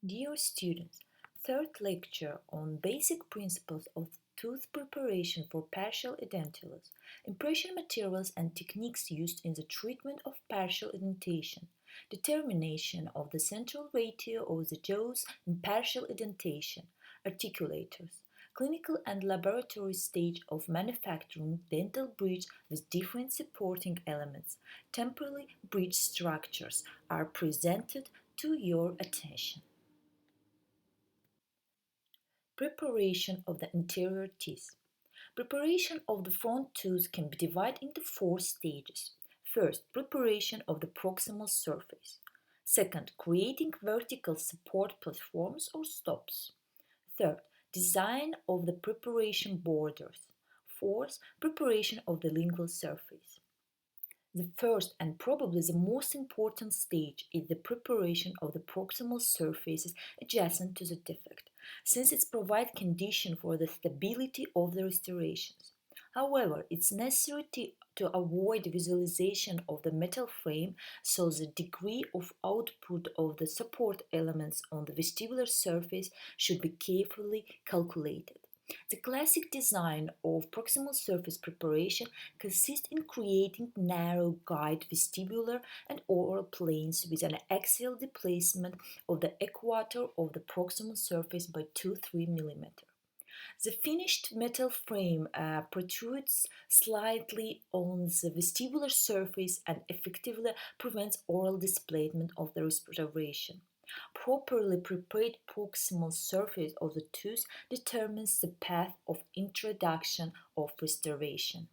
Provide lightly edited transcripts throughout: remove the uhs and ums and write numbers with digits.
Dear students, third lecture on basic principles of tooth preparation for partial edentulous, impression materials and techniques used in the treatment of partial edentation, determination of the central ratio of the jaws in partial edentation, articulators, clinical and laboratory stage of manufacturing dental bridge with different supporting elements, temporally bridge structures are presented to your attention. Preparation of the anterior teeth. Preparation of the front tooth can be divided into four stages. First, preparation of the proximal surface. Second, creating vertical support platforms or stops. Third, design of the preparation borders. Fourth, preparation of the lingual surface. The first and probably the most important stage is the preparation of the proximal surfaces adjacent to the defect, since it provides condition for the stability of the restorations. However, it's necessary to avoid visualization of the metal frame, so the degree of output of the support elements on the vestibular surface should be carefully calculated. The classic design of proximal surface preparation consists in creating narrow guide vestibular and oral planes with an axial displacement of the equator of the proximal surface by 2-3 mm. The finished metal frame protrudes slightly on the vestibular surface and effectively prevents oral displacement of the restoration. Properly prepared proximal surface of the tooth determines the path of introduction of restoration.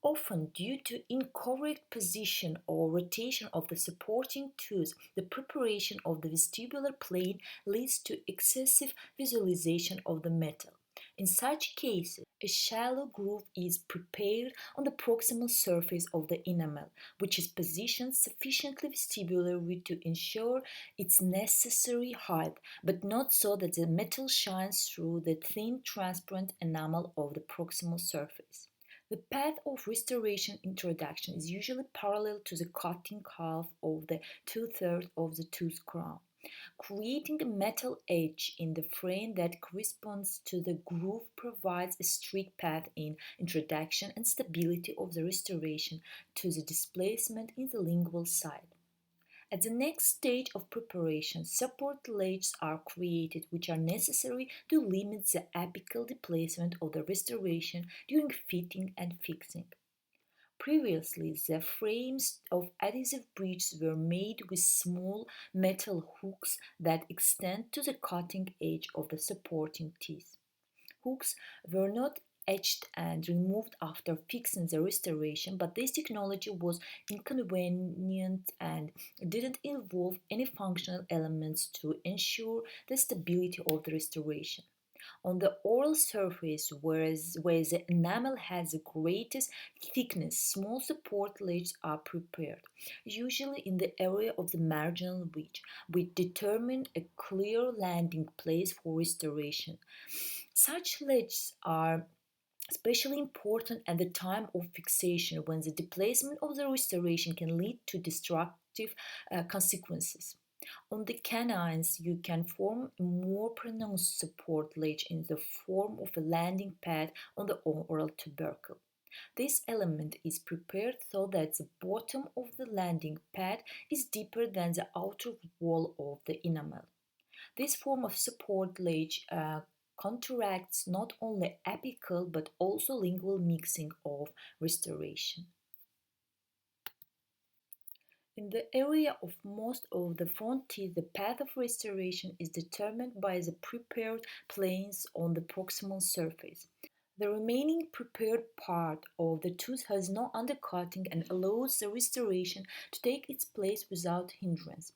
Often, due to incorrect position or rotation of the supporting tooth, the preparation of the vestibular plane leads to excessive visualization of the metal. In such cases, a shallow groove is prepared on the proximal surface of the enamel, which is positioned sufficiently vestibularly to ensure its necessary height, but not so that the metal shines through the thin transparent enamel of the proximal surface. The path of restoration introduction is usually parallel to the cutting half of the two-thirds of the tooth crown, creating a metal edge in the frame that corresponds to the groove provides a strict path in introduction and stability of the restoration to the displacement in the lingual side. At the next stage of preparation, support ledges are created which are necessary to limit the apical displacement of the restoration during fitting and fixing. Previously, the frames of adhesive bridges were made with small metal hooks that extend to the cutting edge of the supporting teeth. Hooks were not etched and removed after fixing the restoration, but this technology was inconvenient and didn't involve any functional elements to ensure the stability of the restoration. On the oral surface, where the enamel has the greatest thickness, small support ledges are prepared, usually in the area of the marginal ridge, which determine a clear landing place for restoration. Such ledges are especially important at the time of fixation when the displacement of the restoration can lead to destructive consequences. On the canines, you can form a more pronounced support ledge in the form of a landing pad on the oral tubercle. This element is prepared so that the bottom of the landing pad is deeper than the outer wall of the enamel. This form of support ledge counteracts not only apical but also lingual mixing of restoration. In the area of most of the front teeth, the path of restoration is determined by the prepared planes on the proximal surface. The remaining prepared part of the tooth has no undercutting and allows the restoration to take its place without hindrance.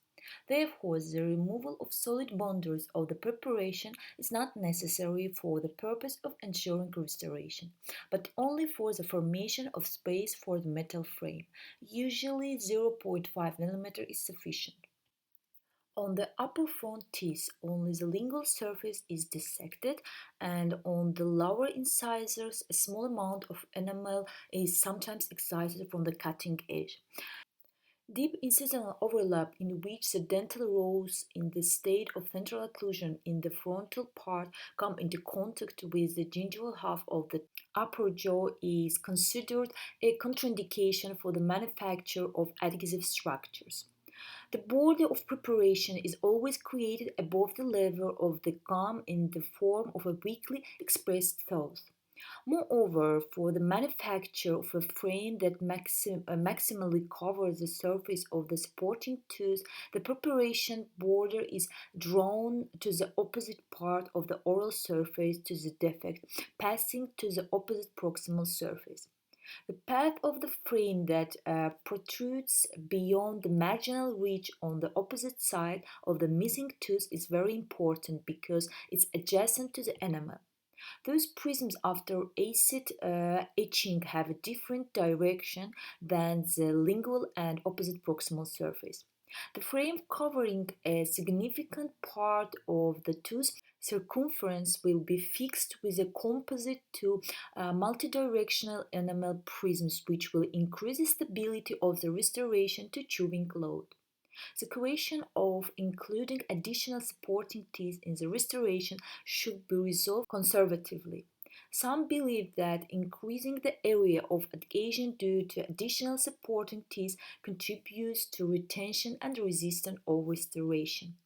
Therefore, the removal of solid boundaries of the preparation is not necessary for the purpose of ensuring restoration, but only for the formation of space for the metal frame. Usually 0.5 mm is sufficient. On the upper front teeth, only the lingual surface is dissected, and on the lower incisors, a small amount of enamel is sometimes excised from the cutting edge. Deep incisional overlap, in which the dental rows in the state of central occlusion in the frontal part come into contact with the gingival half of the upper jaw, is considered a contraindication for the manufacture of adhesive structures. The border of preparation is always created above the level of the gum in the form of a weakly expressed tooth. Moreover, for the manufacture of a frame that maximally covers the surface of the supporting tooth, the preparation border is drawn to the opposite part of the oral surface to the defect, passing to the opposite proximal surface. The path of the frame that protrudes beyond the marginal ridge on the opposite side of the missing tooth is very important because it's adjacent to the enamel. Those prisms after acid etching have a different direction than the lingual and opposite proximal surface. The frame covering a significant part of the tooth circumference will be fixed with a composite to multidirectional enamel prisms, which will increase the stability of the restoration to chewing load. The question of including additional supporting teeth in the restoration should be resolved conservatively. Some believe that increasing the area of adhesion due to additional supporting teeth contributes to retention and resistance of restoration.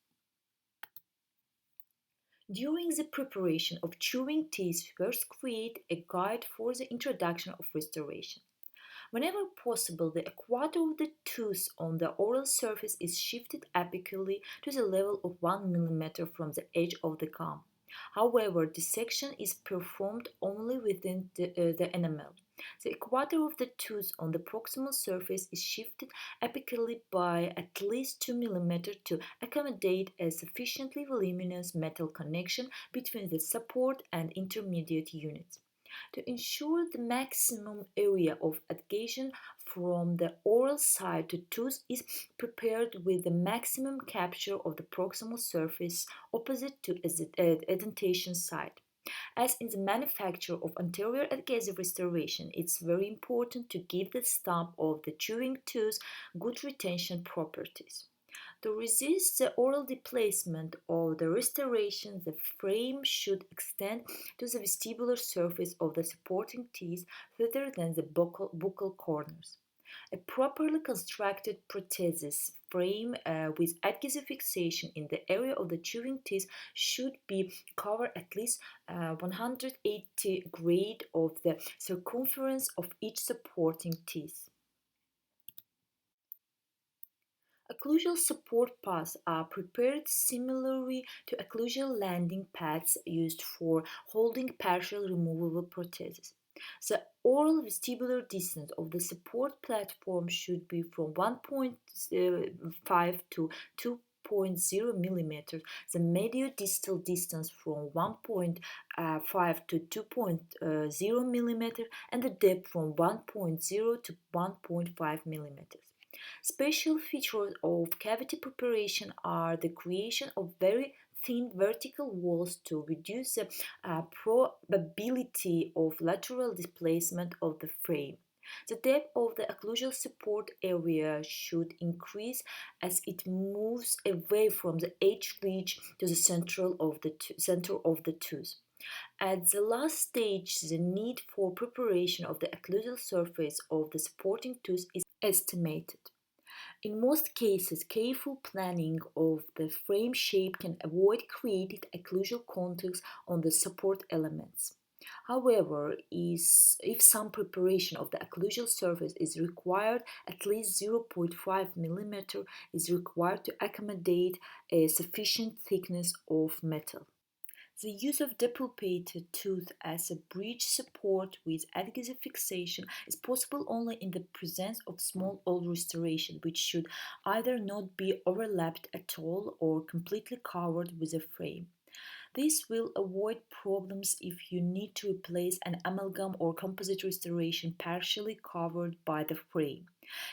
During the preparation of chewing teeth, first create a guide for the introduction of restoration. Whenever possible, the equator of the tooth on the oral surface is shifted apically to the level of 1 mm from the edge of the gum. However, dissection is performed only within the enamel. The equator of the tooth on the proximal surface is shifted apically by at least 2 mm to accommodate a sufficiently voluminous metal connection between the support and intermediate units. To ensure the maximum area of adhesion from the oral side to tooth is prepared with the maximum capture of the proximal surface opposite to the edentation side. As in the manufacture of anterior adhesive restoration, it's very important to give the stump of the chewing tooth good retention properties. To resist the oral displacement of the restoration, the frame should extend to the vestibular surface of the supporting teeth further than the buccal corners. A properly constructed prosthesis frame with adhesive fixation in the area of the chewing teeth should be covered at least 180 grade of the circumference of each supporting teeth. Occlusal support pads are prepared similarly to occlusal landing pads used for holding partial removable prostheses. The oral vestibular distance of the support platform should be from 1.5 to 2.0 millimeters, the medial-distal distance from 1.5 to 2.0 millimeters, and the depth from 1.0 to 1.5 millimeters. Special features of cavity preparation are the creation of very thin vertical walls to reduce the probability of lateral displacement of the frame. The depth of the occlusal support area should increase as it moves away from the edge ridge to the center of the tooth. At the last stage, the need for preparation of the occlusal surface of the supporting tooth is estimated. In most cases, careful planning of the frame shape can avoid creating occlusal contacts on the support elements. However, if some preparation of the occlusal surface is required, at least 0.5 mm is required to accommodate a sufficient thickness of metal. The use of depulpated tooth as a bridge support with adhesive fixation is possible only in the presence of small old restoration, which should either not be overlapped at all or completely covered with a frame. This will avoid problems if you need to replace an amalgam or composite restoration partially covered by the frame.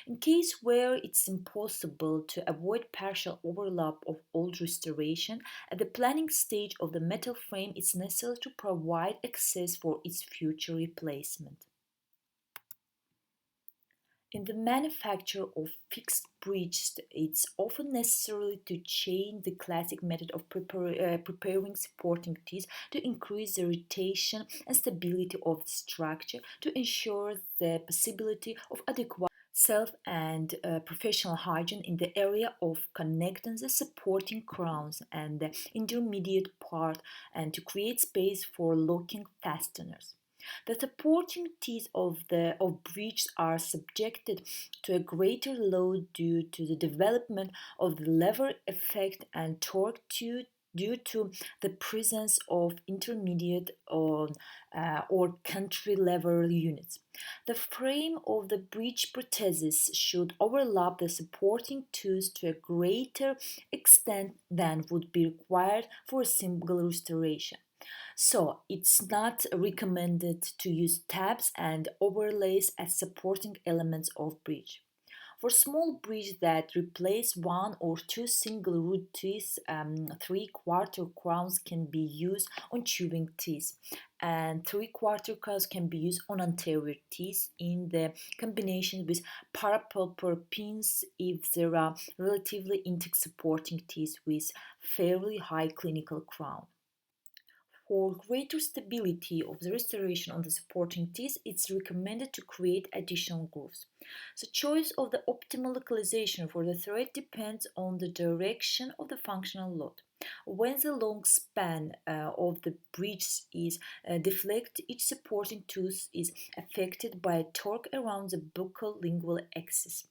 In case where it's impossible to avoid partial overlap of old restoration, at the planning stage of the metal frame it's necessary to provide access for its future replacement. In the manufacture of fixed bridges, it's often necessary to change the classic method of preparing supporting teeth to increase the rotation and stability of the structure to ensure the possibility of adequate self and professional hygiene in the area of connecting the supporting crowns and the intermediate part and to create space for locking fasteners. The supporting teeth of bridges are subjected to a greater load due to the development of the lever effect and torque due to the presence of intermediate or country lever units. The frame of the bridge prosthesis should overlap the supporting tooth to a greater extent than would be required for a single restoration. So, it's not recommended to use tabs and overlays as supporting elements of bridge. For small bridges that replace one or two single root teeth, three-quarter crowns can be used on chewing teeth, and three-quarter crowns can be used on anterior teeth in the combination with parapulpar pins if there are relatively intact supporting teeth with fairly high clinical crown. For greater stability of the restoration on the supporting teeth, it's recommended to create additional grooves. The choice of the optimal localization for the thread depends on the direction of the functional load. When the long span of the bridge is deflected, each supporting tooth is affected by a torque around the buccal lingual axis.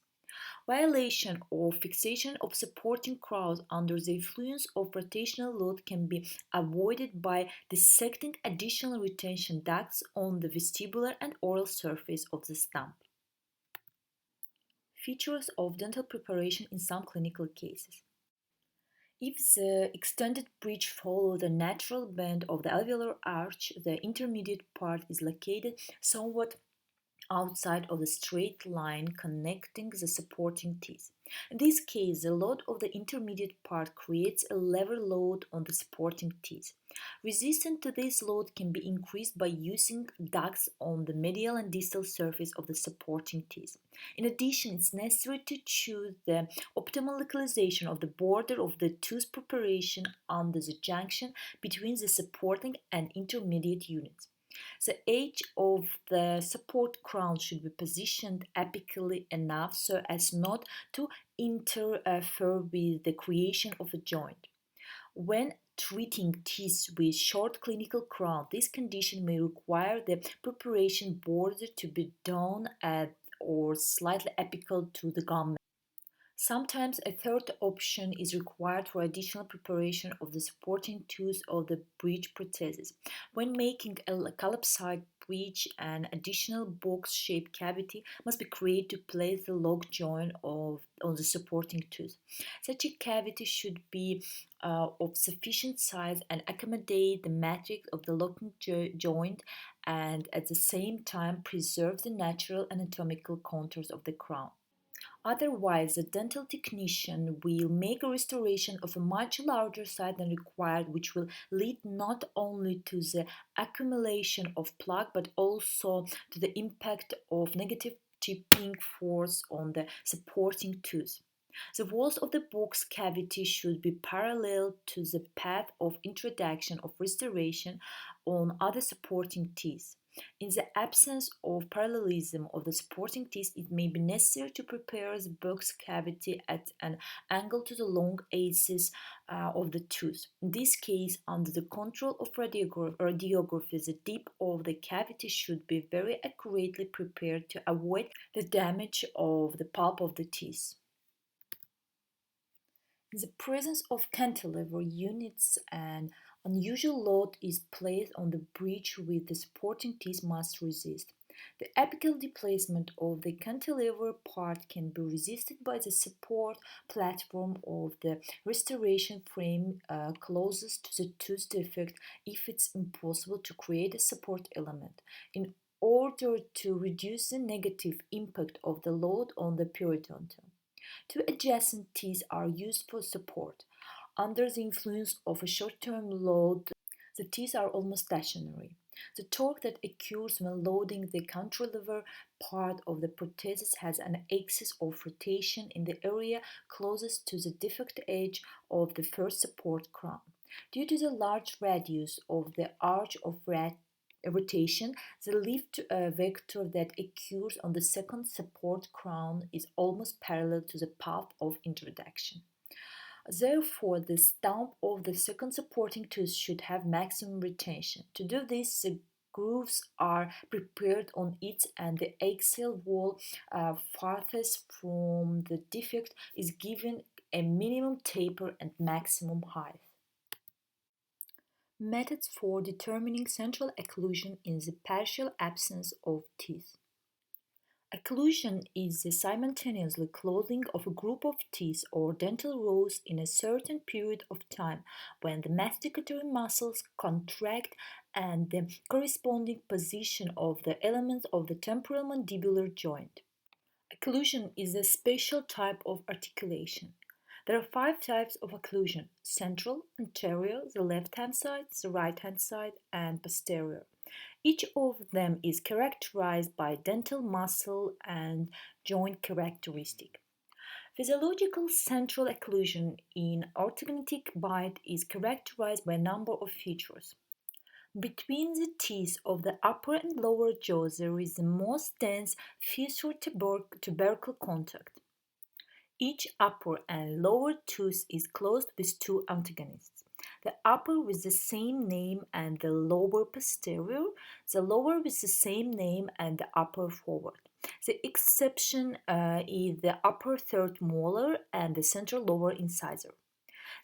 Violation or fixation of supporting crowns under the influence of rotational load can be avoided by dissecting additional retention ducts on the vestibular and oral surface of the stump. Features of dental preparation in some clinical cases. If the extended bridge follows the natural bend of the alveolar arch, the intermediate part is located somewhat outside of the straight line connecting the supporting teeth. In this case, the load of the intermediate part creates a lever load on the supporting teeth. Resistance to this load can be increased by using ducts on the medial and distal surface of the supporting teeth. In addition, it's necessary to choose the optimal localization of the border of the tooth preparation under the junction between the supporting and intermediate units. The edge of the support crown should be positioned apically enough so as not to interfere with the creation of a joint. When treating teeth with short clinical crown, this condition may require the preparation border to be done at or slightly apical to the gum. Sometimes a third option is required for additional preparation of the supporting tooth of the bridge prosthesis. When making a collapsite bridge, an additional box-shaped cavity must be created to place the lock joint on the supporting tooth. Such a cavity should be of sufficient size and accommodate the matrix of the locking joint and at the same time preserve the natural anatomical contours of the crown. Otherwise, the dental technician will make a restoration of a much larger size than required, which will lead not only to the accumulation of plaque but also to the impact of negative tipping force on the supporting tooth. The walls of the box cavity should be parallel to the path of introduction of restoration on other supporting teeth. In the absence of parallelism of the supporting teeth, it may be necessary to prepare the box cavity at an angle to the long axis of the tooth. In this case, under the control of radiography, the tip of the cavity should be very accurately prepared to avoid the damage of the pulp of the teeth. In the presence of cantilever units, an unusual load is placed on the bridge which the supporting teeth must resist. The apical displacement of the cantilever part can be resisted by the support platform of the restoration frame closest to the tooth defect if it's impossible to create a support element. In order to reduce the negative impact of the load on the periodontal, two adjacent teeth are used for support. Under the influence of a short-term load, the teeth are almost stationary. The torque that occurs when loading the cantilever part of the prosthesis has an axis of rotation in the area closest to the defect edge of the first support crown. Due to the large radius of the arch of rotation, the lift vector that occurs on the second support crown is almost parallel to the path of introduction. Therefore, the stump of the second supporting tooth should have maximum retention. To do this, the grooves are prepared on it and the axial wall farthest from the defect is given a minimum taper and maximum height. Methods for determining central occlusion in the partial absence of teeth. Occlusion is the simultaneously closing of a group of teeth or dental rows in a certain period of time when the masticatory muscles contract and the corresponding position of the elements of the temporal mandibular joint. Occlusion is a special type of articulation. There are 5 types of occlusion: central, anterior, the left-hand side, the right-hand side, and posterior. Each of them is characterized by dental muscle and joint characteristic. Physiological central occlusion in orthodontic bite is characterized by a number of features. Between the teeth of the upper and lower jaw there is the most dense fissure-tubercle contact. Each upper and lower tooth is closed with 2 antagonists. The upper with the same name and the lower posterior, the lower with the same name and the upper forward. The exception is the upper third molar and the central lower incisor.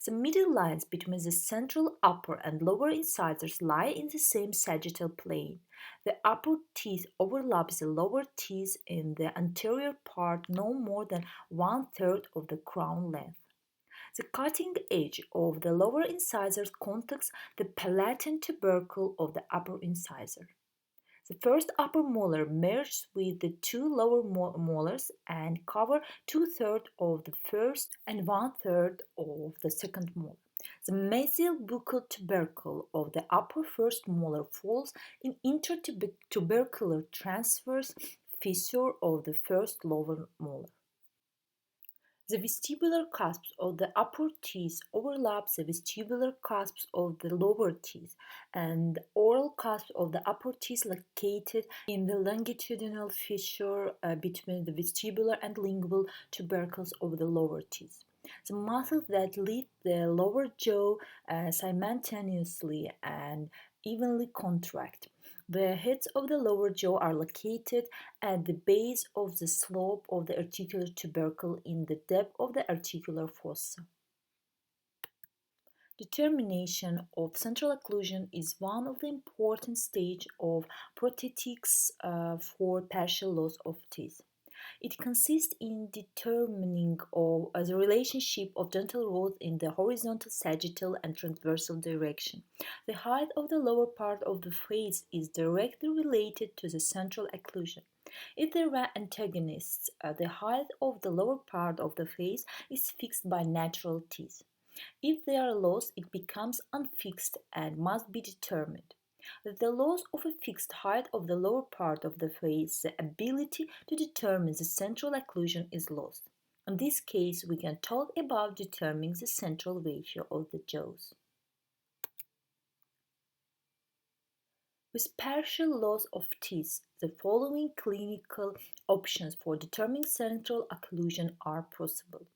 The middle lines between the central upper and lower incisors lie in the same sagittal plane. The upper teeth overlaps the lower teeth in the anterior part no more than 1/3 of the crown length. The cutting edge of the lower incisors contacts the palatine tubercle of the upper incisor. The first upper molar merges with the 2 lower molars and cover 2/3 of the first and 1/3 of the second molar. The mesial buccal tubercle of the upper first molar falls in intertubercular transverse fissure of the first lower molar. The vestibular cusps of the upper teeth overlap the vestibular cusps of the lower teeth, and the oral cusp of the upper teeth located in the longitudinal fissure between the vestibular and lingual tubercles of the lower teeth. The muscles that lift the lower jaw simultaneously and evenly contract. The heads of the lower jaw are located at the base of the slope of the articular tubercle in the depth of the articular fossa. Determination of central occlusion is one of the important stages of prosthetics for partial loss of teeth. It consists in determining the relationship of dental rows in the horizontal, sagittal, and transversal direction. The height of the lower part of the face is directly related to the central occlusion. If there are antagonists, the height of the lower part of the face is fixed by natural teeth. If they are lost, it becomes unfixed and must be determined. With the loss of a fixed height of the lower part of the face, the ability to determine the central occlusion is lost. In this case, we can talk about determining the central ratio of the jaws. With partial loss of teeth, the following clinical options for determining central occlusion are possible.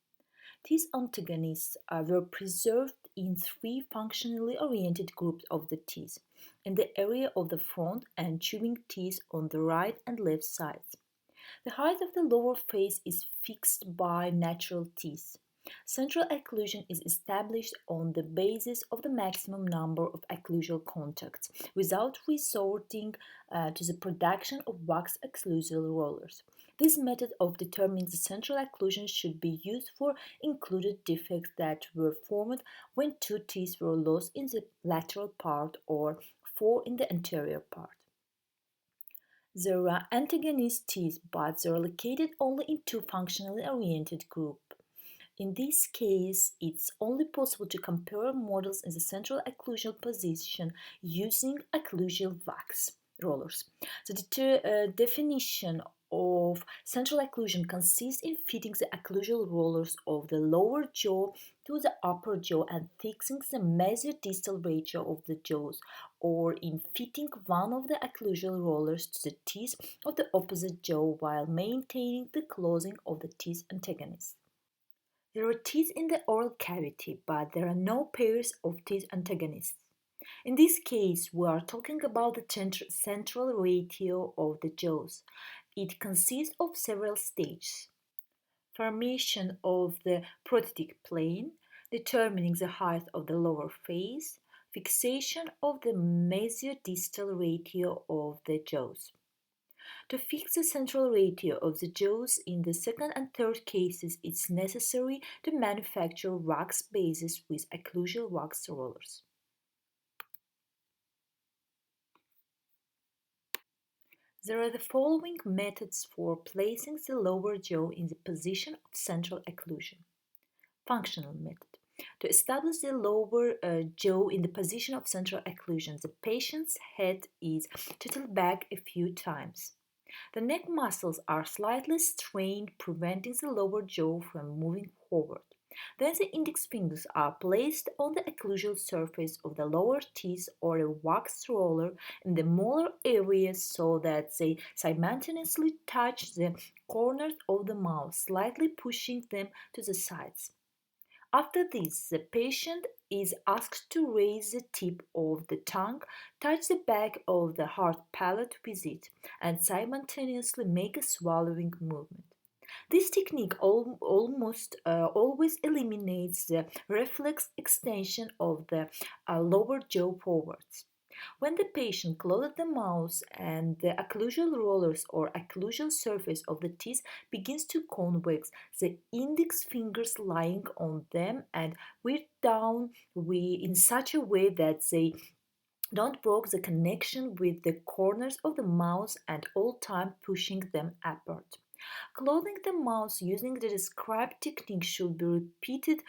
These antagonists were preserved in 3 functionally oriented groups of the teeth, in the area of the front and chewing teeth on the right and left sides. The height of the lower face is fixed by natural teeth. Central occlusion is established on the basis of the maximum number of occlusal contacts, without resorting to the production of wax occlusal rollers. This method of determining the central occlusion should be used for included defects that were formed when 2 teeth were lost in the lateral part or 4 in the anterior part. There are antagonist teeth, but they are located only in 2 functionally oriented groups. In this case, it's only possible to compare models in the central occlusal position using occlusal wax rollers. The definition of central occlusion consists in fitting the occlusal rollers of the lower jaw to the upper jaw and fixing the mesodistal ratio of the jaws, or in fitting one of the occlusal rollers to the teeth of the opposite jaw while maintaining the closing of the teeth antagonist. There are teeth in the oral cavity, but there are no pairs of teeth antagonists. In this case, we are talking about the central ratio of the jaws. It consists of several stages. Formation of the prothetic plane, determining the height of the lower face, fixation of the mesodistal ratio of the jaws. To fix the central ratio of the jaws in the second and third cases, it's necessary to manufacture wax bases with occlusal wax rollers. There are the following methods for placing the lower jaw in the position of central occlusion. Functional method. To establish the lower jaw in the position of central occlusion, the patient's head is tilted back a few times. The neck muscles are slightly strained, preventing the lower jaw from moving forward. Then the index fingers are placed on the occlusal surface of the lower teeth or a wax roller in the molar areas so that they simultaneously touch the corners of the mouth, slightly pushing them to the sides. After this, the patient is asked to raise the tip of the tongue, touch the back of the hard palate with it, and simultaneously make a swallowing movement. This technique almost always eliminates the reflex extension of the lower jaw forwards. When the patient closes the mouth and the occlusal rollers or occlusal surface of the teeth begins to convex, the index fingers lying on them and weighed down in such a way that they don't break the connection with the corners of the mouth and all time pushing them apart. Closing the mouth using the described technique should be repeated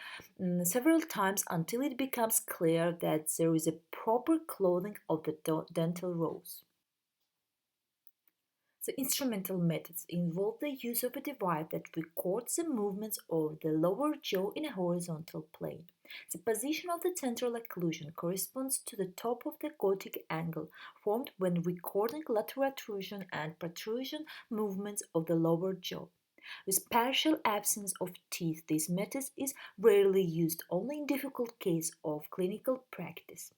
several times until it becomes clear that there is a proper closing of the dental rows. The instrumental methods involve the use of a device that records the movements of the lower jaw in a horizontal plane. The position of the central occlusion corresponds to the top of the gothic angle formed when recording lateral protrusion and protrusion movements of the lower jaw. With partial absence of teeth, this method is rarely used, only in difficult cases of clinical practice.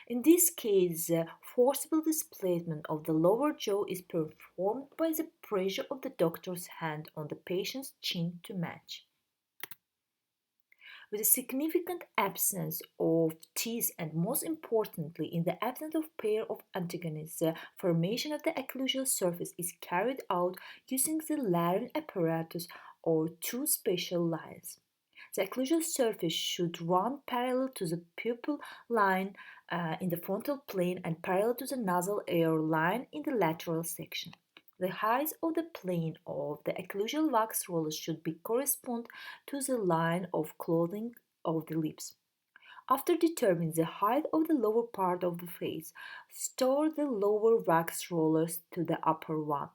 In this case, the forcible displacement of the lower jaw is performed by the pressure of the doctor's hand on the patient's chin to match. With a significant absence of teeth and most importantly in the absence of pair of antagonists, the formation of the occlusal surface is carried out using the Laring apparatus or two special lines. The occlusal surface should run parallel to the pupil line in the frontal plane and parallel to the nasal air line in the lateral section. The height of the plane of the occlusal wax roller should be correspond to the line of clothing of the lips. After determining the height of the lower part of the face, store the lower wax rollers to the upper one.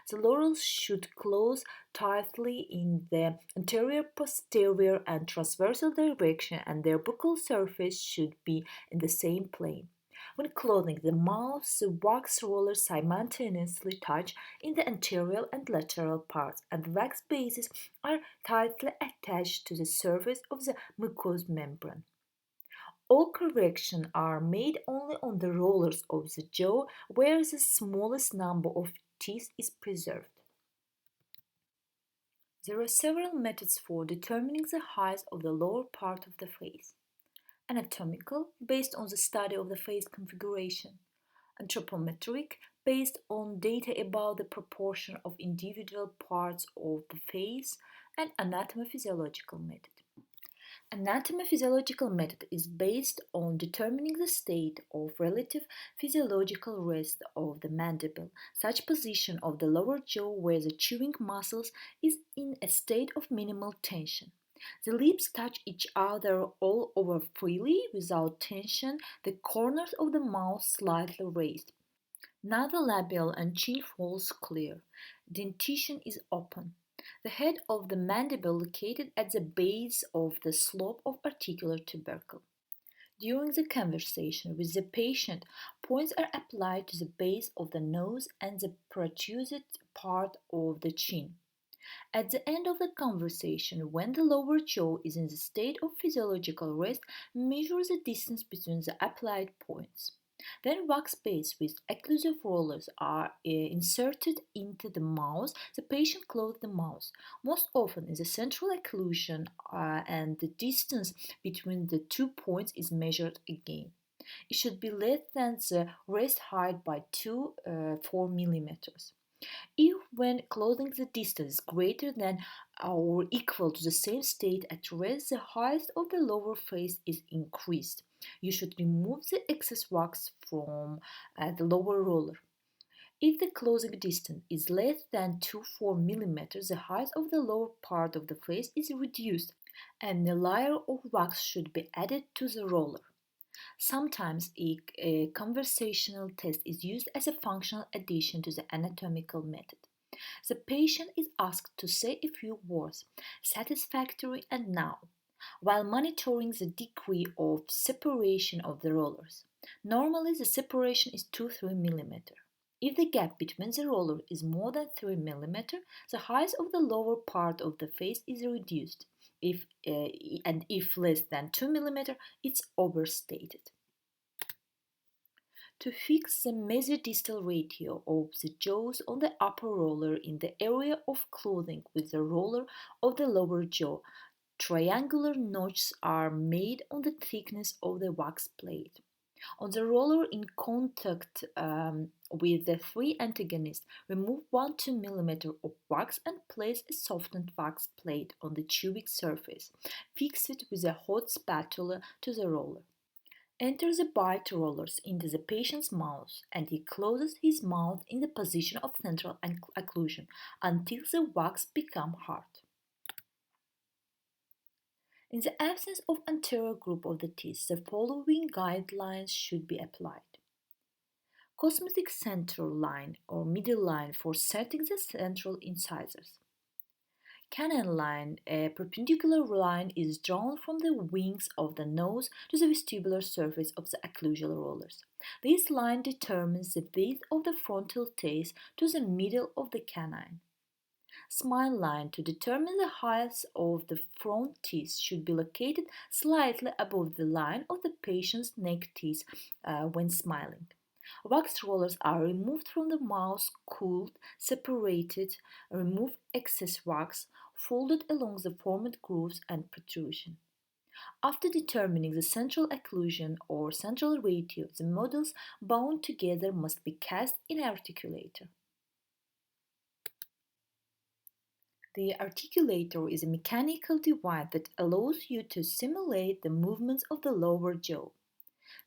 The laurels should close tightly in the anterior, posterior, and transversal direction, and their buccal surface should be in the same plane. When closing the mouth, the wax rollers simultaneously touch in the anterior and lateral parts, and the wax bases are tightly attached to the surface of the mucous membrane. All corrections are made only on the rollers of the jaw, where the smallest number of teeth is preserved. There are several methods for determining the height of the lower part of the face. Anatomical, based on the study of the face configuration. Anthropometric, based on data about the proportion of individual parts of the face, and anatomo-physiological method. Anatomo-physiological method is based on determining the state of relative physiological rest of the mandible, such position of the lower jaw where the chewing muscles is in a state of minimal tension. The lips touch each other all over freely without tension, the corners of the mouth slightly raised. Nasolabial and chin folds clear. Dentition is open. The head of the mandible located at the base of the slope of articular tubercle. During the conversation with the patient, points are applied to the base of the nose and the protruded part of the chin. At the end of the conversation, when the lower jaw is in the state of physiological rest, measure the distance between the applied points. Then wax pads with occlusive rollers are inserted into the mouth. The patient closes the mouth. Most often in the central occlusion and the distance between the 2 points is measured again. It should be less than the rest height by 4 millimeters. If when closing the distance is greater than or equal to the same state at rest, the height of the lower face is increased. You should remove the excess wax from the lower roller. If the closing distance is less than 4 millimeters, the height of the lower part of the face is reduced and a layer of wax should be added to the roller. Sometimes a conversational test is used as a functional addition to the anatomical method. The patient is asked to say a few words, satisfactory and now, while monitoring the degree of separation of the rollers. Normally, the separation is 2-3 mm. If the gap between the roller is more than 3 mm, the height of the lower part of the face is reduced. If less than 2 mm, it's overstated. To fix the mesodistal ratio of the jaws on the upper roller in the area of clothing with the roller of the lower jaw, triangular notches are made on the thickness of the wax plate. On the roller in contact with the three antagonists, remove 1-2 mm of wax and place a softened wax plate on the tubic surface. Fix it with a hot spatula to the roller. Enter the bite rollers into the patient's mouth and he closes his mouth in the position of central occlusion until the wax becomes hard. In the absence of anterior group of the teeth, the following guidelines should be applied. Cosmetic central line or middle line for setting the central incisors. Canine line, a perpendicular line is drawn from the wings of the nose to the vestibular surface of the occlusal rollers. This line determines the width of the frontal teeth to the middle of the canine. Smile line to determine the height of the front teeth should be located slightly above the line of the patient's neck teeth when smiling. Wax rollers are removed from the mouth, cooled, separated, remove excess wax, folded along the formed grooves and protrusion. After determining the central occlusion or central ratio, the models bound together must be cast in articulator. The articulator is a mechanical device that allows you to simulate the movements of the lower jaw.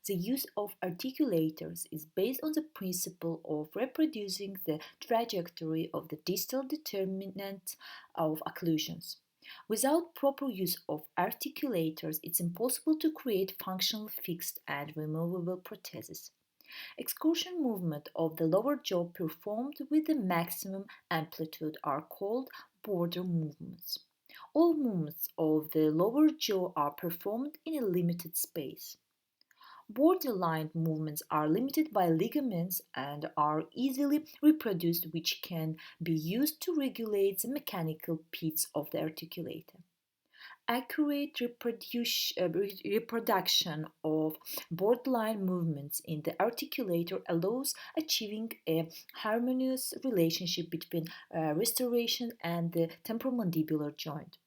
The use of articulators is based on the principle of reproducing the trajectory of the distal determinant of occlusions. Without proper use of articulators, it's impossible to create functional fixed and removable prostheses. Excursion movement of the lower jaw performed with the maximum amplitude are called border movements. All movements of the lower jaw are performed in a limited space. Borderline movements are limited by ligaments and are easily reproduced, which can be used to regulate the mechanical pitch of the articulator. Accurate reproduction of borderline movements in the articulator allows achieving a harmonious relationship between restoration and the temporomandibular joint.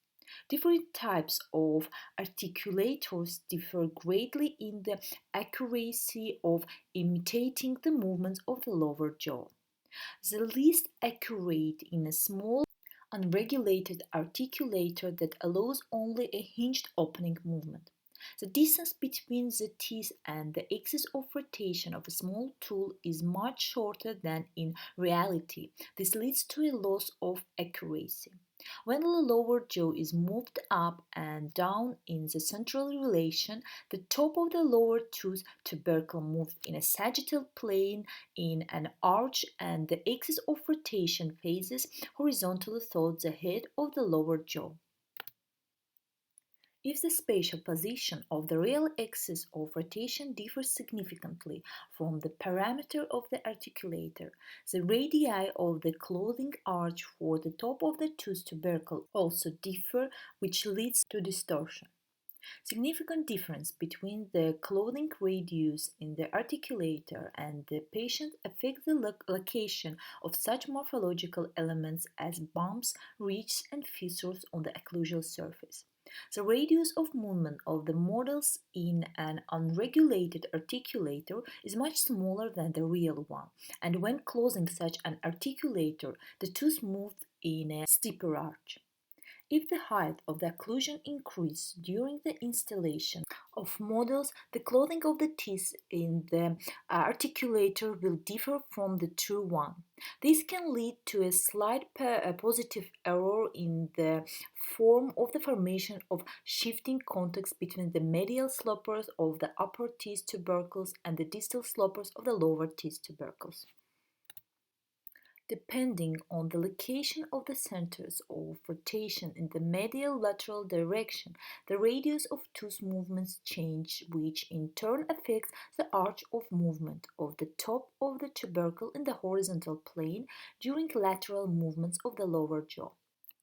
Different types of articulators differ greatly in the accuracy of imitating the movements of the lower jaw. The least accurate in a small, unregulated articulator that allows only a hinged opening movement. The distance between the teeth and the axis of rotation of a small tool is much shorter than in reality. This leads to a loss of accuracy. When the lower jaw is moved up and down in the central relation, the top of the lower tooth tubercle moves in a sagittal plane in an arch and the axis of rotation faces horizontally towards the head of the lower jaw. If the spatial position of the real axis of rotation differs significantly from the parameter of the articulator, the radii of the clothing arch for the top of the tooth tubercle also differ, which leads to distortion. Significant difference between the clothing radius in the articulator and the patient affect the location of such morphological elements as bumps, ridges, and fissures on the occlusal surface. The radius of movement of the models in an unregulated articulator is much smaller than the real one, and when closing such an articulator, the tooth moves in a steeper arch. If the height of the occlusion increases during the installation of models, the clothing of the teeth in the articulator will differ from the true one. This can lead to a slight positive error in the form of the formation of shifting contacts between the medial slopers of the upper teeth tubercles and the distal slopers of the lower teeth tubercles. Depending on the location of the centers of rotation in the medial lateral direction, the radius of tooth movements change, which in turn affects the arch of movement of the top of the tubercle in the horizontal plane during lateral movements of the lower jaw.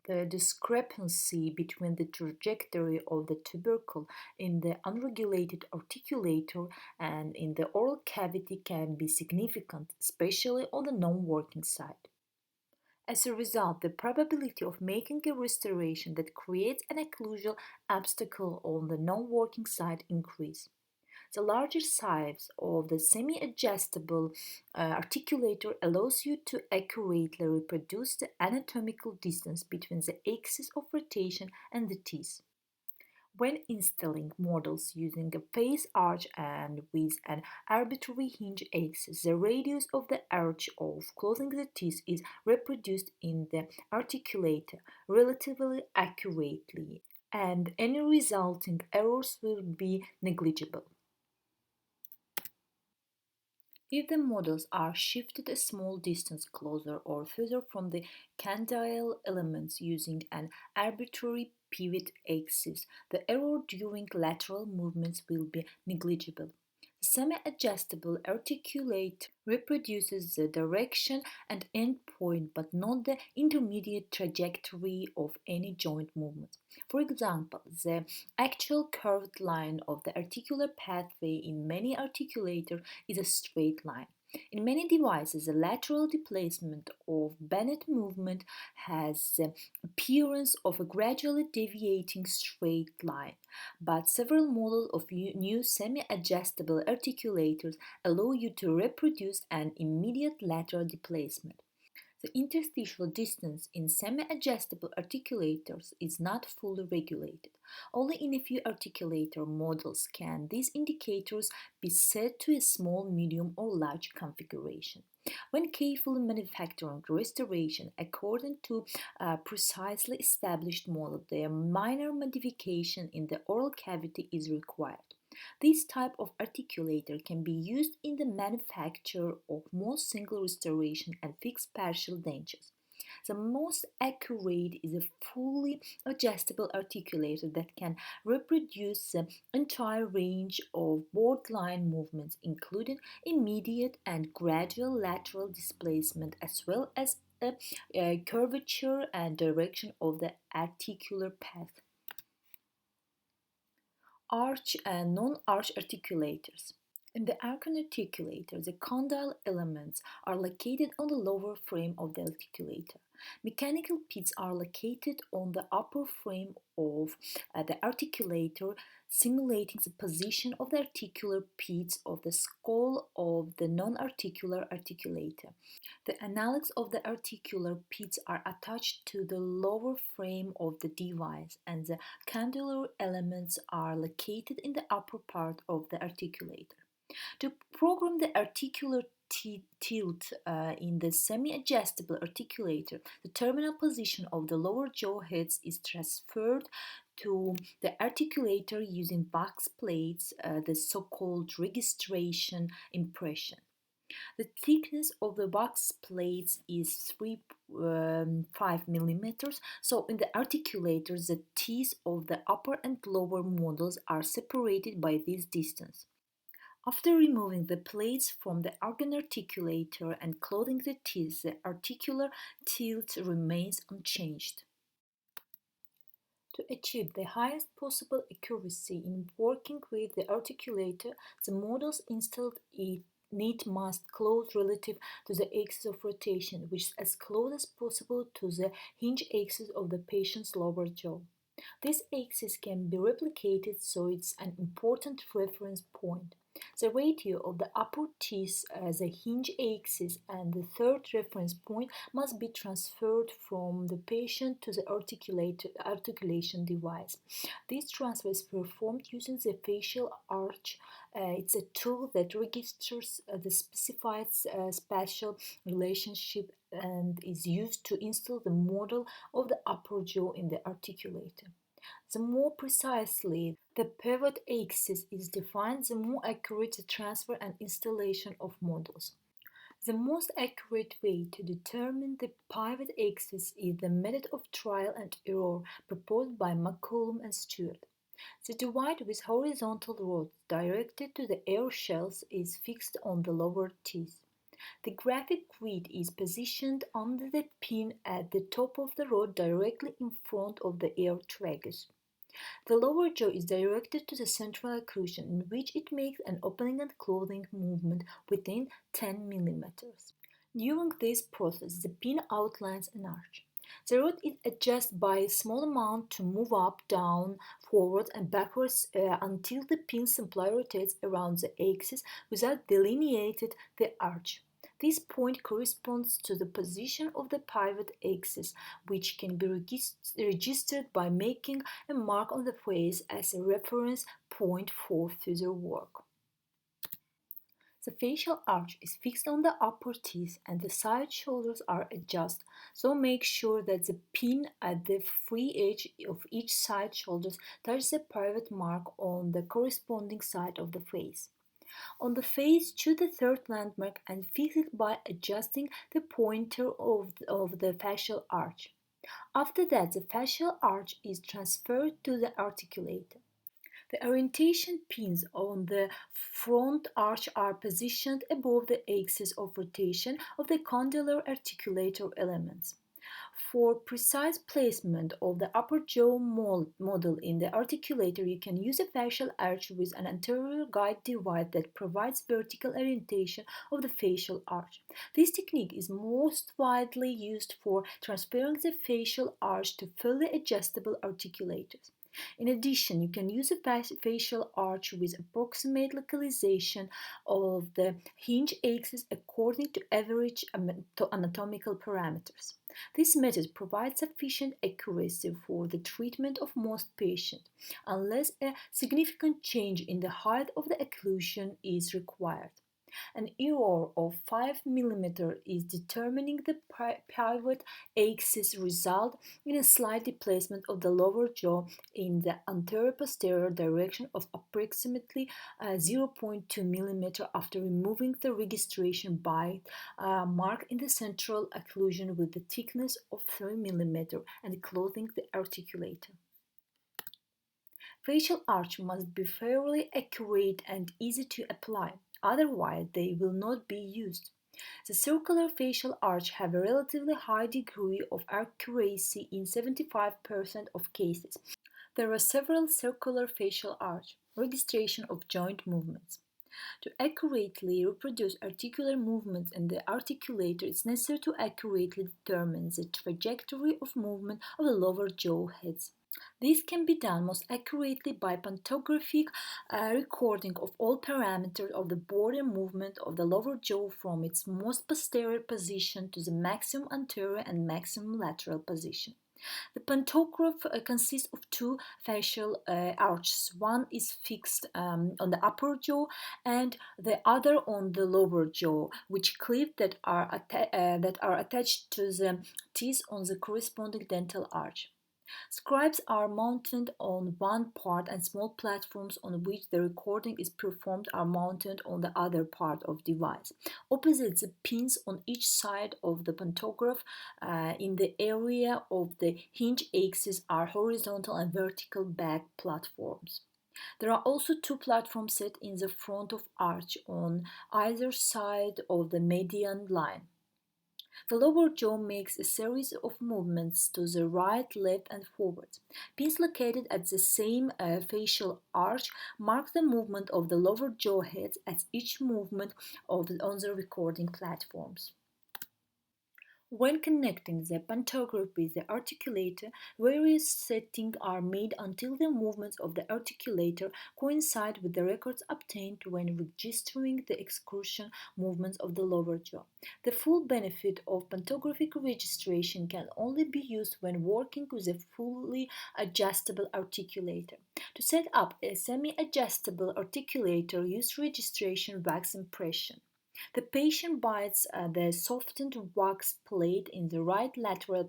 The discrepancy between the trajectory of the tubercle in the unregulated articulator and in the oral cavity can be significant, especially on the non-working side. As a result, the probability of making a restoration that creates an occlusal obstacle on the non-working side increases. The larger size of the semi-adjustable articulator allows you to accurately reproduce the anatomical distance between the axis of rotation and the teeth. When installing models using a face arch and with an arbitrary hinge axis, the radius of the arch of closing the teeth is reproduced in the articulator relatively accurately, and any resulting errors will be negligible. If the models are shifted a small distance closer or further from the condyle elements using an arbitrary pivot axis, the error during lateral movements will be negligible. The semi-adjustable articulate reproduces the direction and endpoint but not the intermediate trajectory of any joint movement. For example, the actual curved line of the articular pathway in many articulators is a straight line. In many devices, the lateral displacement of Bennett movement has the appearance of a gradually deviating straight line, but several models of new semi-adjustable articulators allow you to reproduce an immediate lateral displacement. The interstitial distance in semi-adjustable articulators is not fully regulated. Only in a few articulator models can these indicators be set to a small, medium, or large configuration. When carefully manufacturing restoration according to a precisely established model, their minor modification in the oral cavity is required. This type of articulator can be used in the manufacture of most single restoration and fixed partial dentures. The most accurate is a fully adjustable articulator that can reproduce the entire range of borderline movements, including immediate and gradual lateral displacement, as well as a curvature and direction of the articular path. Arch and non-arch articulators. In the archon articulator, the condyle elements are located on the lower frame of the articulator. Mechanical pits are located on the upper frame of the articulator, simulating the position of the articular pits of the skull of the non-articular articulator. The analogs of the articular pits are attached to the lower frame of the device, and the condylar elements are located in the upper part of the articulator. To program the articular tilt in the semi-adjustable articulator, the terminal position of the lower jaw heads is transferred to the articulator using box plates, the so-called registration impression. The thickness of the box plates is 3.5 millimeters, so in the articulators the teeth of the upper and lower models are separated by this distance. After removing the plates from the organ articulator and clothing the teeth, the articular tilt remains unchanged. To achieve the highest possible accuracy in working with the articulator, the models installed need must close relative to the axis of rotation, which is as close as possible to the hinge axis of the patient's lower jaw. This axis can be replicated, so it's an important reference point. The ratio of the upper teeth as a hinge axis and the third reference point must be transferred from the patient to the articulation device. This transfer is performed using the facial arch. It's a tool that registers the specified spatial relationship and is used to install the model of the upper jaw in the articulator. The more precisely the pivot axis is defined, the more accurate the transfer and installation of models. The most accurate way to determine the pivot axis is the method of trial and error proposed by McCollum and Stewart. The device with horizontal rods directed to the air shells is fixed on the lower teeth. The graphic grid is positioned under the pin at the top of the rod directly in front of the air tragus. The lower jaw is directed to the central occlusion, in which it makes an opening and closing movement within 10 millimeters. During this process, the pin outlines an arch. The rod is adjusted by a small amount to move up, down, forward and backwards until the pin simply rotates around the axis without delineating the arch. This point corresponds to the position of the pivot axis, which can be registered by making a mark on the face as a reference point for further work. The facial arch is fixed on the upper teeth and the side shoulders are adjusted, so make sure that the pin at the free edge of each side shoulders touches the pivot mark on the corresponding side of the face. On the face, choose the third landmark and fix it by adjusting the pointer of the facial arch. After that, the facial arch is transferred to the articulator. The orientation pins on the front arch are positioned above the axis of rotation of the condylar articulator elements. For precise placement of the upper jaw model in the articulator, you can use a facial arch with an anterior guide device that provides vertical orientation of the facial arch. This technique is most widely used for transferring the facial arch to fully adjustable articulators. In addition, you can use a facial arch with approximate localization of the hinge axis according to average anatomical parameters. This method provides sufficient accuracy for the treatment of most patients, unless a significant change in the height of the occlusion is required. An error of 5 mm is determining the pivot axis result in a slight displacement of the lower jaw in the anterior-posterior direction of approximately 0.2 mm after removing the registration bite mark in the central occlusion with the thickness of 3 mm and clothing the articulator. Facial arch must be fairly accurate and easy to apply. Otherwise, they will not be used. The circular facial arch have a relatively high degree of accuracy in 75% of cases. There are several circular facial arch, registration of joint movements. To accurately reproduce articular movements in the articulator, it's necessary to accurately determine the trajectory of movement of the lower jaw heads. This can be done most accurately by pantographic recording of all parameters of the border movement of the lower jaw from its most posterior position to the maximum anterior and maximum lateral position. The Ponto Curve consists of two facial arches. One is fixed on the upper jaw and the other on the lower jaw, which clip that are attached to the teeth on the corresponding dental arch. Scribes are mounted on one part and small platforms on which the recording is performed are mounted on the other part of the device. Opposite the pins on each side of the pantograph in the area of the hinge axis are horizontal and vertical back platforms. There are also two platforms set in the front of arch on either side of the median line. The lower jaw makes a series of movements to the right, left, and forward. Pins located at the same facial arch mark the movement of the lower jaw heads at each movement on the recording platforms. When connecting the pantograph with the articulator, various settings are made until the movements of the articulator coincide with the records obtained when registering the excursion movements of the lower jaw. The full benefit of pantographic registration can only be used when working with a fully adjustable articulator. To set up a semi-adjustable articulator, use registration wax impression. The patient bites the softened wax plate in the right lateral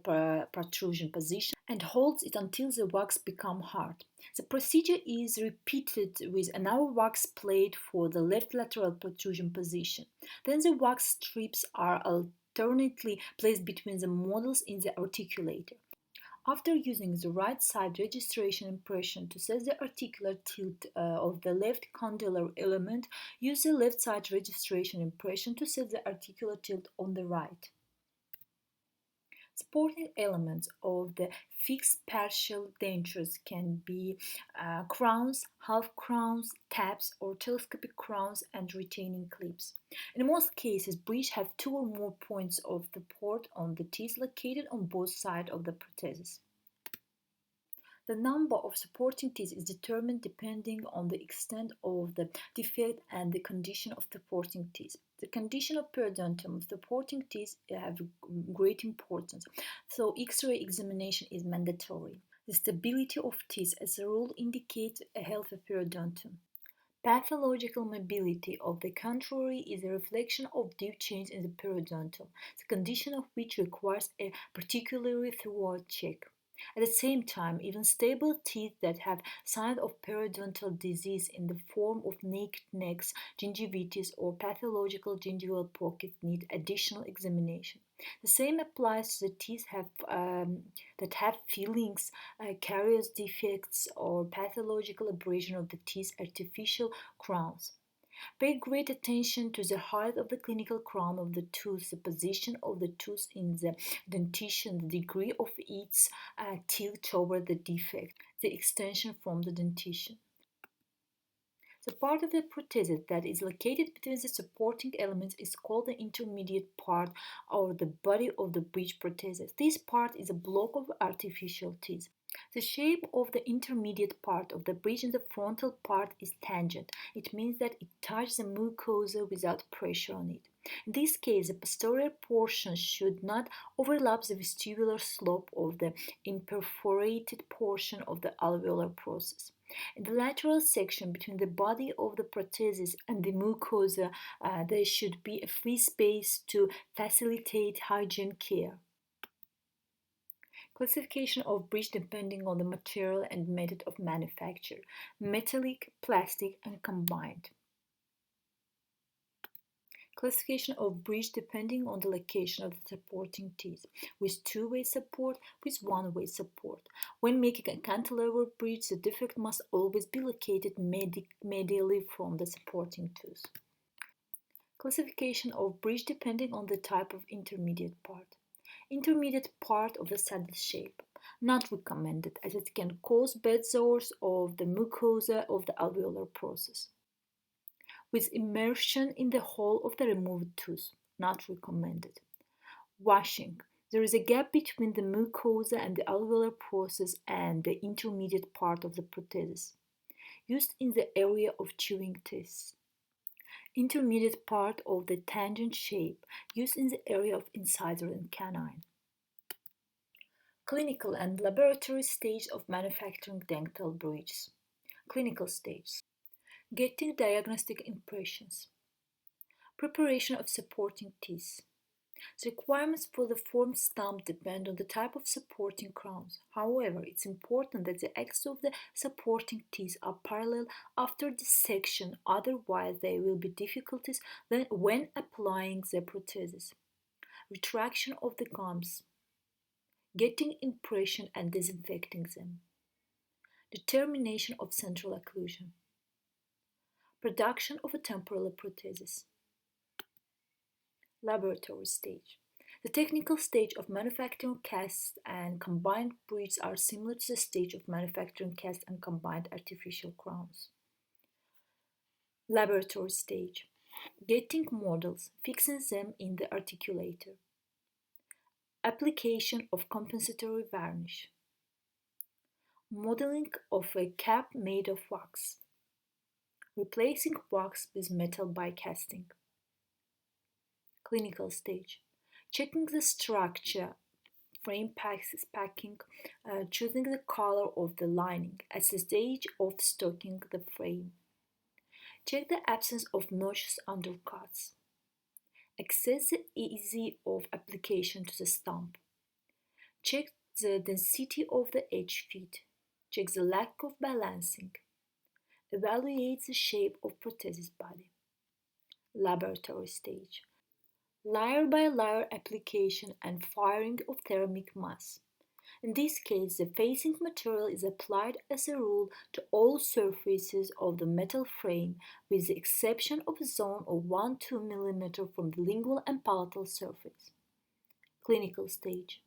protrusion position and holds it until the wax becomes hard. The procedure is repeated with another wax plate for the left lateral protrusion position. Then the wax strips are alternately placed between the models in the articulator. After using the right side registration impression to set the articular tilt of the left condylar element, use the left side registration impression to set the articular tilt on the right. Supporting elements of the fixed partial dentures can be crowns, half crowns, tabs, or telescopic crowns and retaining clips. In most cases, bridges have two or more points of support on the teeth located on both sides of the prosthesis. The number of supporting teeth is determined depending on the extent of the defect and the condition of supporting teeth. The condition of periodontium of supporting teeth have great importance, so X-ray examination is mandatory. The stability of teeth as a rule indicates a healthy periodontium. Pathological mobility, on the contrary, is a reflection of deep change in the periodontium, the condition of which requires a particularly thorough check. At the same time, even stable teeth that have signs of periodontal disease in the form of naked necks, gingivitis, or pathological gingival pockets need additional examination. The same applies to the teeth that have fillings, caries defects, or pathological abrasion of the teeth, artificial crowns. Pay great attention to the height of the clinical crown of the tooth, the position of the tooth in the dentition, the degree of its tilt toward the defect, the extension from the dentition. The part of the prosthesis that is located between the supporting elements is called the intermediate part or the body of the bridge prosthesis. This part is a block of artificial teeth. The shape of the intermediate part of the bridge in the frontal part is tangent. It means that it touches the mucosa without pressure on it. In this case, the posterior portion should not overlap the vestibular slope of the imperforated portion of the alveolar process. In the lateral section between the body of the prosthesis and the mucosa, there should be a free space to facilitate hygiene care. Classification of bridge depending on the material and method of manufacture: metallic, plastic, and combined. Classification of bridge depending on the location of the supporting teeth: with two-way support, with one-way support. When making a cantilever bridge, the defect must always be located medially from the supporting tooth. Classification of bridge depending on the type of intermediate part. Intermediate part of the saddle shape. Not recommended, as it can cause bed sores of the mucosa of the alveolar process. With immersion in the hole of the removed tooth. Not recommended. Washing. There is a gap between the mucosa and the alveolar process and the intermediate part of the prosthesis. Used in the area of chewing teeth. Intermediate part of the tangent shape, used in the area of incisor and canine. Clinical and laboratory stage of manufacturing dental bridges. Clinical stage. Getting diagnostic impressions. Preparation of supporting teeth. The requirements for the formed stump depend on the type of supporting crowns. However, it's important that the axes of the supporting teeth are parallel after dissection, otherwise there will be difficulties when applying the prosthesis. Retraction of the gums. Getting impression and disinfecting them. Determination of central occlusion. Production of a temporal prosthesis. Laboratory stage. The technical stage of manufacturing casts and combined bridges are similar to the stage of manufacturing cast and combined artificial crowns. Laboratory stage. Getting models, fixing them in the articulator. Application of compensatory varnish. Modeling of a cap made of wax. Replacing wax with metal by casting. Clinical stage. Checking the structure, frame packing, choosing the color of the lining at the stage of stocking the frame. Check the absence of notches undercuts. Assess the ease of application to the stump. Check the density of the edge fit. Check the lack of balancing. Evaluate the shape of prosthesis body. Laboratory stage. Layer by layer application and firing of thermic mass. In this case, the facing material is applied as a rule to all surfaces of the metal frame with the exception of a zone of 1-2 mm from the lingual and palatal surface. Clinical stage.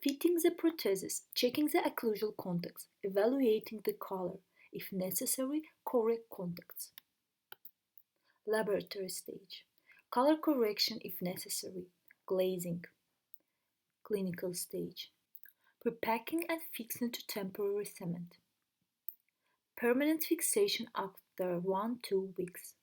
Fitting the prosthesis, checking the occlusal contacts, evaluating the color, if necessary, correct contacts. Laboratory stage. Color correction if necessary, glazing. Clinical stage. Prepacking and fixing to temporary cement. Permanent fixation after 1-2 weeks.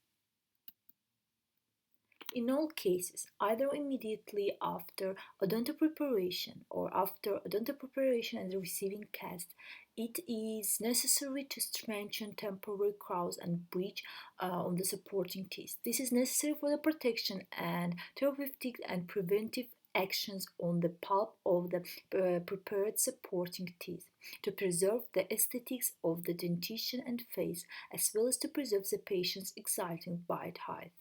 In all cases, either immediately after odonto preparation or after odonto preparation and receiving cast, it is necessary to strengthen temporary crowns and bridge on the supporting teeth. This is necessary for the protection and therapeutic and preventive actions on the pulp of the prepared supporting teeth, to preserve the aesthetics of the dentition and face, as well as to preserve the patient's exciting bite height.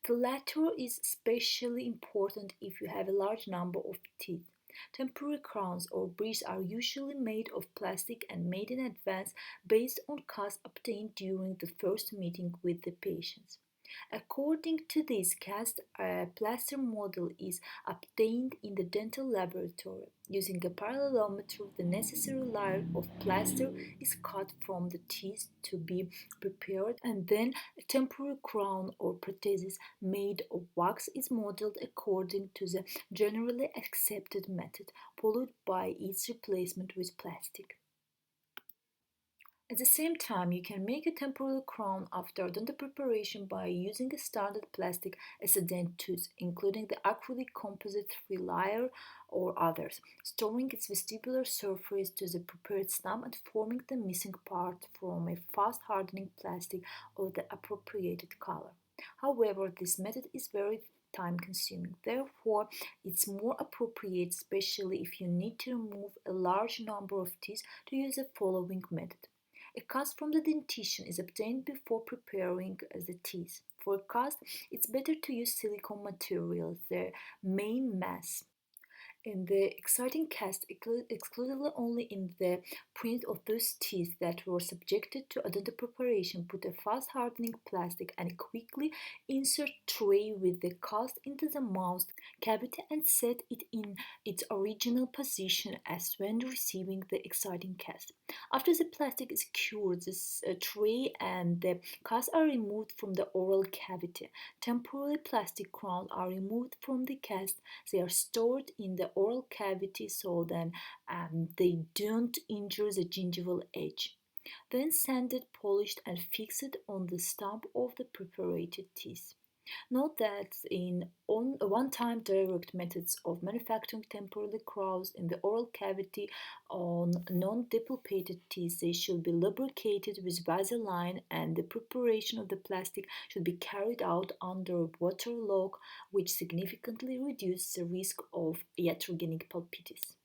The latter is especially important if you have a large number of teeth. Temporary crowns or bridges are usually made of plastic and made in advance based on casts obtained during the first meeting with the patients. According to this cast, a plaster model is obtained in the dental laboratory. Using a parallelometer, the necessary layer of plaster is cut from the teeth to be prepared, and then a temporary crown or prosthesis made of wax is modeled according to the generally accepted method, followed by its replacement with plastic. At the same time, you can make a temporary crown after dental preparation by using a standard plastic as a dent tooth, including the acrylic composite 3-layer or others, storing its vestibular surface to the prepared stump and forming the missing part from a fast hardening plastic of the appropriated color. However, this method is very time consuming. Therefore, it's more appropriate, especially if you need to remove a large number of teeth, to use the following method. A cast from the dentition is obtained before preparing the teeth. For a cast, it's better to use silicone material, the main mass. In the exciting cast, exclusively only in the print of those teeth that were subjected to odonto preparation, put a fast hardening plastic and quickly insert tray with the cast into the mouth cavity and set it in its original position as when receiving the exciting cast. After the plastic is cured, this tray and the cast are removed from the oral cavity. Temporary plastic crowns are removed from the cast. They are stored in the oral cavity so then they don't injure the gingival edge. Then sanded, polished and fixed on the stump of the preparated teeth. Note that in one-time direct methods of manufacturing temporary crowns in the oral cavity on non-depulpated teeth, they should be lubricated with Vaseline, and the preparation of the plastic should be carried out under a water lock, which significantly reduces the risk of iatrogenic pulpitis.